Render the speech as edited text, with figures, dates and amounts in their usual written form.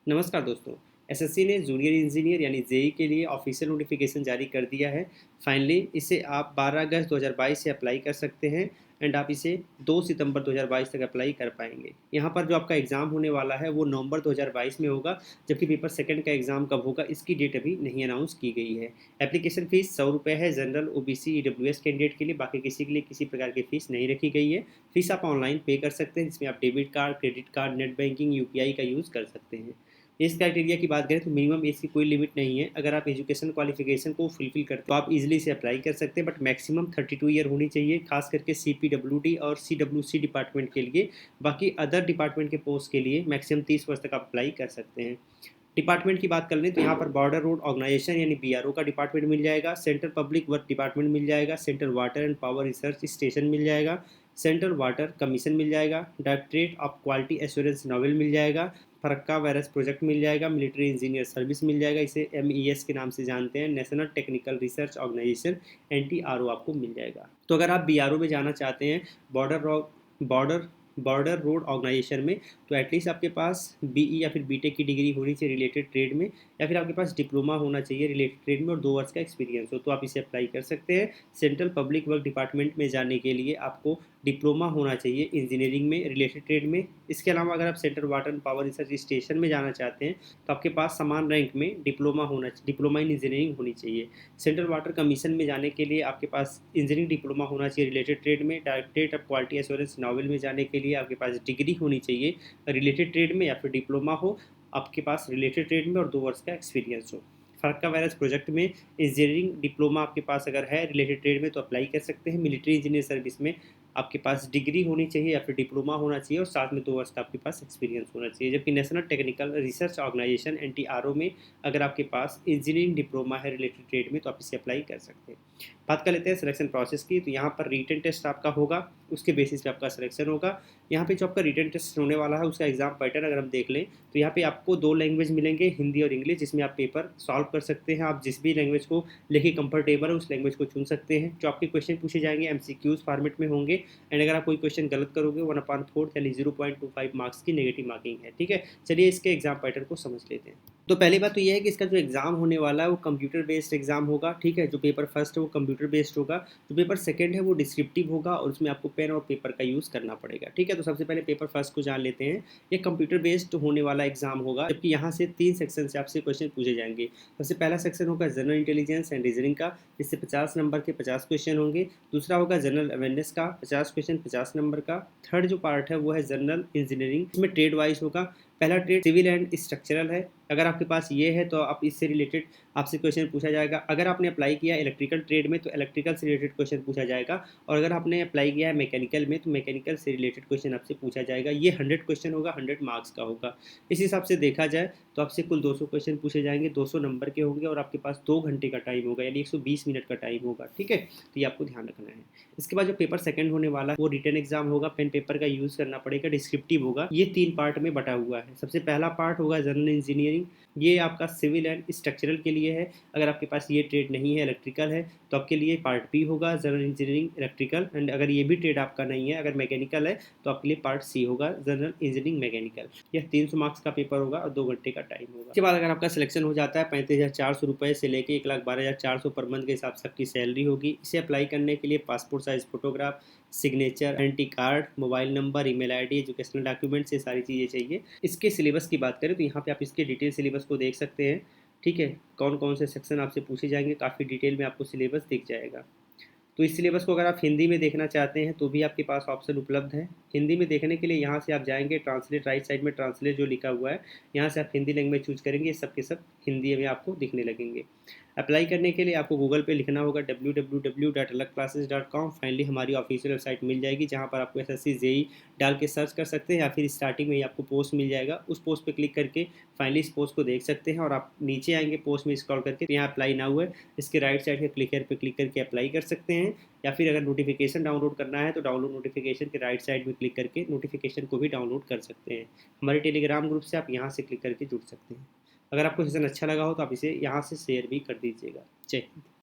नमस्कार दोस्तों। एसएससी ने जूनियर इंजीनियर यानी जेई के लिए ऑफिशियल नोटिफिकेशन जारी कर दिया है। फाइनली इसे आप 12 अगस्त 2022 से अप्लाई कर सकते हैं एंड आप इसे 2 सितंबर 2022 तक अप्लाई कर पाएंगे। यहाँ पर जो आपका एग्ज़ाम होने वाला है वो नवंबर 2022 में होगा, जबकि पेपर सेकंड का एग्ज़ाम कब होगा इसकी डेट अभी नहीं अनाउंस की गई है। एप्लीकेशन फ़ीस 100 रुपये है जनरल, ओबीसी, ईडब्ल्यूएस कैंडिडेट के लिए। बाकी किसी के लिए किसी प्रकार की फ़ीस नहीं रखी गई है। फ़ीस आप ऑनलाइन पे कर सकते हैं, जिसमें आप debit card, credit card, net banking, UPI का यूज़ कर सकते हैं। इस क्राइटेरिया की बात करें तो मिनिमम एज की कोई लिमिट नहीं है। अगर आप एजुकेशन क्वालिफिकेशन को फुलफिल करते हो तो आप इजीली से अप्लाई कर सकते हैं, बट मैक्सिमम 32 ईयर होनी चाहिए, खास करके सीपीडब्ल्यूडी और सीडब्ल्यूसी डिपार्टमेंट के लिए। बाकी अदर डिपार्टमेंट के पोस्ट के लिए मैक्सिमम 30 वर्ष तक आप अप्लाई कर सकते हैं। डिपार्टमेंट की बात कर लें तो यहाँ पर बॉर्डर रोड ऑर्गेनाइजेशन यानी बीआरओ का डिपार्टमेंट मिल जाएगा, सेंट्रल पब्लिक वर्क डिपार्टमेंट मिल जाएगा, central water and power research station मिल जाएगा, सेंट्रल वाटर कमीशन मिल जाएगा, directorate of quality assurance naval मिल जाएगा, फरक्का वायरस प्रोजेक्ट मिल जाएगा, मिलिट्री इंजीनियर सर्विस मिल जाएगा, इसे एमईएस के नाम से जानते हैं, national technical research organisation NTRO आपको मिल जाएगा। तो अगर आप बीआरओ में जाना चाहते हैं, बॉर्डर बॉर्डर रोड ऑर्गेनाइजेशन में, तो एटलीस्ट आपके पास बीई या फिर बीटेक की डिग्री होनी चाहिए रिलेटेड ट्रेड में, या फिर आपके पास डिप्लोमा होना चाहिए रिलेटेड ट्रेड में और 2 वर्ष का एक्सपीरियंस हो, तो आप इसे अप्लाई कर सकते हैं। सेंट्रल पब्लिक वर्क डिपार्टमेंट में जाने के लिए आपको डिप्लोमा होना चाहिए इंजीनियरिंग में रिलेटेड ट्रेड में। इसके अलावा अगर आप central water and power research station में जाना चाहते हैं तो आपके पास समान रैंक में डिप्लोमा इन इंजीनियरिंग होनी चाहिए। सेंट्रल वाटर कमीशन में जाने के लिए आपके पास इंजीनियरिंग डिप्लोमा होना चाहिए रिलेटेड ट्रेड में। Directorate of quality assurance novel में जाने के लिए आपके पास डिग्री होनी चाहिए रिलेटेड ट्रेड में, या फिर डिप्लोमा हो आपके पास रिलेटेड ट्रेड में और 2 वर्ष का एक्सपीरियंस हो। फरक्का वायरस प्रोजेक्ट में इंजीनियरिंग डिप्लोमा आपके पास अगर है रिलेटेड ट्रेड में तो अप्लाई कर सकते हैं। मिलिट्री इंजीनियर सर्विस में आपके पास डिग्री होनी चाहिए या फिर डिप्लोमा होना चाहिए और साथ में 2 वर्ष का आपके पास एक्सपीरियंस होना चाहिए। जबकि national technical research organisation NTRO में अगर आपके पास इंजीनियरिंग डिप्लोमा है रिलेटेड ट्रेड में तो आप इसे अप्लाई कर सकते हैं। बात कर लेते हैं सिलेक्शन प्रोसेस की। तो यहाँ पर रिटन टेस्ट आपका होगा, उसके बेसिस पे आपका सिलेक्शन होगा। यहाँ पे जो आपका रिटन टेस्ट होने वाला है उसका एग्जाम पैटर्न अगर हम देख लें तो यहाँ पे आपको 2 लैंग्वेज मिलेंगे, हिंदी और इंग्लिश, जिसमें आप पेपर सॉल्व कर सकते हैं। आप जिस भी लैंग्वेज को लेके कंफर्टेबल है उस लैंग्वेज को चुन सकते हैं। जो आपके क्वेश्चन पूछे जाएंगे एमसीक्यूज फॉर्मेट में होंगे एंड अगर आप कोई क्वेश्चन गलत करोगे 1/4 यानी 0.25 मार्क्स की नेगेटिव मार्किंग है। ठीक है, चलिए इसके एग्जाम पैटर्न को समझ लेते हैं। तो पहली बात तो ये है कि इसका जो एग्ज़ाम होने वाला है वो कंप्यूटर बेस्ड एग्जाम होगा। ठीक है, जो पेपर फर्स्ट है वो कंप्यूटर बेस्ड होगा, जो पेपर सेकंड है वो डिस्क्रिप्टिव होगा और उसमें आपको पेन और पेपर का यूज़ करना पड़ेगा। ठीक है, तो सबसे पहले पेपर फर्स्ट को जान लेते हैं। ये कंप्यूटर बेस्ड होने वाला एग्जाम होगा, जबकि यहाँ से 3 सेक्शन से आपसे क्वेश्चन पूछे जाएंगे। सबसे पहला सेक्शन होगा जनरल इंटेलिजेंस एंड रीजनिंग का, जिससे 50 नंबर के 50 क्वेश्चन होंगे। दूसरा होगा जनरल अवेयरनेस का 50 क्वेश्चन 50 नंबर का। थर्ड जो पार्ट है वो है जनरल इंजीनियरिंग, इसमें ट्रेड वाइज होगा। पहला ट्रेड सिविल एंड स्ट्रक्चरल है, अगर आपके पास ये है तो आप इससे रिलेटेड आपसे क्वेश्चन पूछा जाएगा। अगर आपने अप्लाई किया इलेक्ट्रिकल ट्रेड में तो इलेक्ट्रिकल से रिलेटेड क्वेश्चन पूछा जाएगा, और अगर आपने अप्लाई किया है मैकेनिकल में तो मैकेनिकल से रिलेटेड क्वेश्चन आपसे पूछा जाएगा। ये 100 क्वेश्चन होगा, 100 मार्क्स का होगा। इस हिसाब से देखा जाए तो आपसे कुल 200 क्वेश्चन पूछे जाएंगे, 200 नंबर के होंगे और आपके पास 2 घंटे का टाइम होगा, यानी 120 मिनट का टाइम होगा। ठीक है, तो ये आपको ध्यान रखना है। इसके बाद जो पेपर सेकंड होने वाला है वो रिटन एग्जाम होगा, पेन पेपर का यूज़ करना पड़ेगा, डिस्क्रिप्टिव होगा। ये 3 पार्ट में बटा हुआ है। सबसे पहला पार्ट होगा जनरल इंजीनियरिंग, ये आपका सिविल एंड स्ट्रक्चरल के लिए है। अगर आपके पास ये ट्रेड नहीं है, इलेक्ट्रिकल है, तो आपके लिए पार्ट बी होगा जनरल इंजीनियरिंग इलेक्ट्रिकल। एंड अगर ये भी ट्रेड आपका नहीं है, अगर मैकेनिकल है, तो आपके लिए पार्ट सी होगा जनरल इंजीनियरिंग मैकेनिकल। यह 300 मार्क्स का पेपर होगा और 2 घंटे का टाइम होगा। इसके बाद अगर आपका सिलेक्शन हो जाता है 35,400 रुपये से लेकर 1,12,400 पर मंथ के हिसाब से आपकी सैलरी होगी। इसे अप्लाई करने के लिए passport size photograph, signature, identity card, mobile number, email ID, educational documents, ये सारी चीज़ें चाहिए। इसके सिलेबस की बात करें तो यहाँ पे आप इसके डिटेल सिलेबस को देख सकते हैं। ठीक है, कौन कौन से सेक्शन आपसे पूछे जाएंगे, काफ़ी डिटेल में आपको सिलेबस दिख जाएगा। तो इस सिलेबस को अगर आप हिंदी में देखना चाहते हैं तो भी आपके पास ऑप्शन उपलब्ध है। हिंदी में देखने के लिए यहाँ से आप जाएंगे, ट्रांसलेट, राइट साइड में ट्रांसलेट जो लिखा हुआ है, यहाँ से आप हिंदी लैंग्वेज चूज करेंगे, सब के सब हिंदी में आपको दिखने लगेंगे। अप्लाई करने के लिए आपको गूगल पे लिखना होगा www.alagclasses.com। फाइनली हमारी ऑफिशियल वेबसाइट मिल जाएगी, जहाँ पर आपको एसएससी जेई डाल के सर्च कर सकते हैं, या फिर स्टार्टिंग में ही आपको पोस्ट मिल जाएगा, उस पोस्ट पे क्लिक करके फाइनली इस पोस्ट को देख सकते हैं। और आप नीचे आएंगे पोस्ट में स्क्रॉल करके, तो यहाँ अप्लाई नाउ है, इसके राइट साइड के क्लिकर पे क्लिक करके अप्लाई कर सकते हैं। या फिर अगर नोटिफिकेशन डाउनलोड करना है तो डाउनलोड नोटिफिकेशन के राइट साइड में क्लिक करके नोटिफिकेशन को भी डाउनलोड कर सकते हैं। हमारे टेलीग्राम ग्रुप से आप यहाँ से क्लिक करके जुड़ सकते हैं। अगर आपको सेशन अच्छा लगा हो तो आप इसे यहाँ से शेयर भी कर दीजिएगा। जय हिंद।